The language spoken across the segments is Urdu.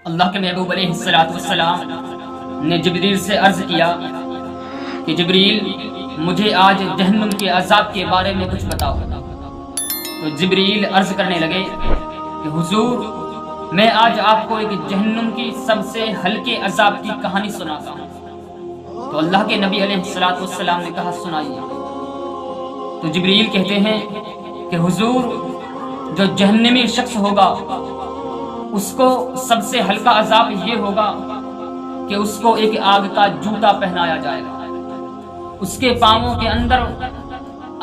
اللہ کے محبوب علیہ السلام نے جبریل سے عرض کیا کہ جبریل مجھے آج جہنم کے عذاب کے بارے میں کچھ بتاؤ۔ تو جبریل عرض کرنے لگے کہ حضور میں آج آپ کو ایک جہنم کی سب سے ہلکے عذاب کی کہانی سناتا ہوں۔ تو اللہ کے نبی علیہ السلام نے کہا سنائیے۔ تو جبریل کہتے ہیں کہ حضور جو جہنمی شخص ہوگا اس کو سب سے ہلکا عذاب یہ ہوگا کہ اس کو ایک آگ کا جوتا پہنایا جائے گا، اس کے پاؤں کے اندر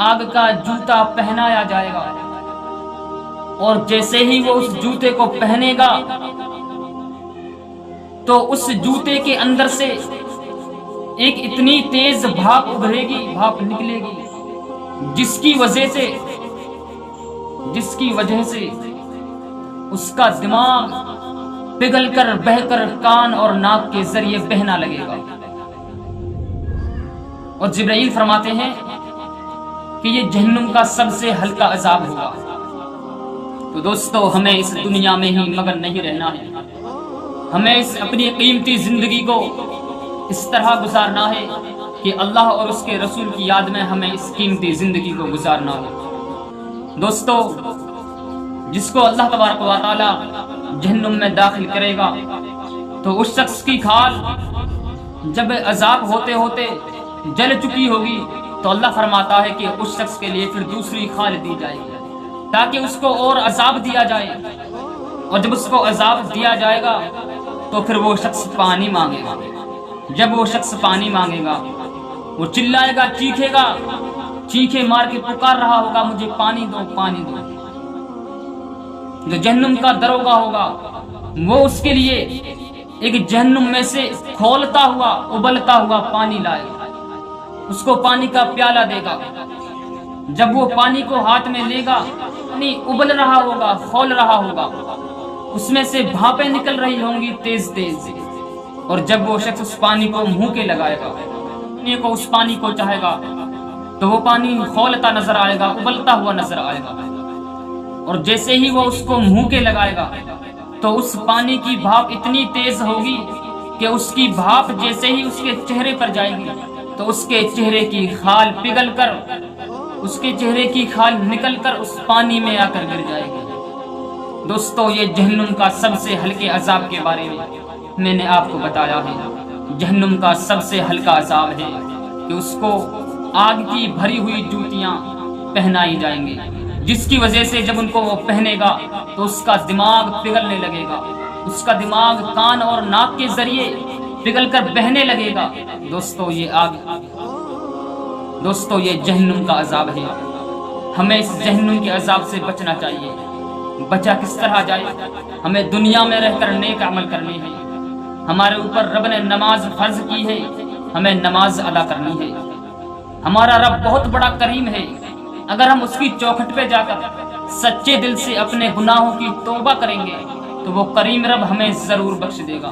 آگ کا جوتا پہنایا جائے گا، اور جیسے ہی وہ اس جوتے کو پہنے گا تو اس جوتے کے اندر سے ایک اتنی تیز بھاپ ابھرے گی، بھاپ نکلے گی، جس کی وجہ سے اس کا دماغ پگھل کر بہہ کر کان اور ناک کے ذریعے بہنا لگے گا۔ اور جبرائیل فرماتے ہیں کہ یہ جہنم کا سب سے ہلکا عذاب ہوگا۔ تو دوستو ہمیں اس دنیا میں ہی مگن نہیں رہنا ہے، ہمیں اس اپنی قیمتی زندگی کو اس طرح گزارنا ہے کہ اللہ اور اس کے رسول کی یاد میں ہمیں اس قیمتی زندگی کو گزارنا ہے۔ دوستو جس کو اللہ تبارک و تعالی جہنم میں داخل کرے گا تو اس شخص کی کھال جب عذاب ہوتے ہوتے جل چکی ہوگی تو اللہ فرماتا ہے کہ اس شخص کے لیے پھر دوسری کھال دی جائے گی تاکہ اس کو اور عذاب دیا جائے، اور جب اس کو عذاب دیا جائے گا تو پھر وہ شخص پانی مانگے گا۔ جب وہ شخص پانی مانگے گا وہ چلائے گا، چیخے گا، چیخے مار کے پکار رہا ہوگا مجھے پانی دو، پانی دو۔ جو جہنم کا دروگا ہوگا وہ اس کے لیے ایک جہنم میں سے کھولتا ہوا ابلتا ہوا پانی لائے گا، اس کو پانی کا پیالہ دے گا۔ جب وہ پانی کو ہاتھ میں لے گا، پانی ابل رہا ہوگا، کھول رہا ہوگا، اس میں سے بھاپیں نکل رہی ہوں گی تیز تیز، اور جب وہ شخص اس پانی کو منہ کے لگائے گا، اس پانی کو چاہے گا تو وہ پانی کھولتا نظر آئے گا، ابلتا ہوا نظر آئے گا، اور جیسے ہی وہ اس کو منہ کے لگائے گا تو اس پانی کی بھاپ اتنی تیز ہوگی کہ اس کی بھاپ جیسے ہی اس کے چہرے پر جائے گی تو اس کے چہرے کی خال پگھل کر، اس کے چہرے کی خال نکل کر اس پانی میں آ کر گر جائے گی۔ دوستو یہ جہنم کا سب سے ہلکے عذاب کے بارے میں نے آپ کو بتایا ہے۔ جہنم کا سب سے ہلکا عذاب ہے کہ اس کو آگ کی بھری ہوئی جوتیاں پہنائی جائیں گے، جس کی وجہ سے جب ان کو وہ پہنے گا تو اس کا دماغ پگھلنے لگے گا، اس کا دماغ کان اور ناک کے ذریعے پگھل کر بہنے لگے گا۔ دوستو یہ جہنم کا عذاب ہے، ہمیں اس جہنم کے عذاب سے بچنا چاہیے۔ بچا کس طرح جائے؟ ہمیں دنیا میں رہ کر نیک عمل کرنے ہیں، ہمارے اوپر رب نے نماز فرض کی ہے، ہمیں نماز ادا کرنی ہے۔ ہمارا رب بہت بڑا کریم ہے، اگر ہم اس کی چوکھٹ پہ جا کر سچے دل سے اپنے گناہوں کی توبہ کریں گے تو وہ کریم رب ہمیں ضرور بخش دے گا۔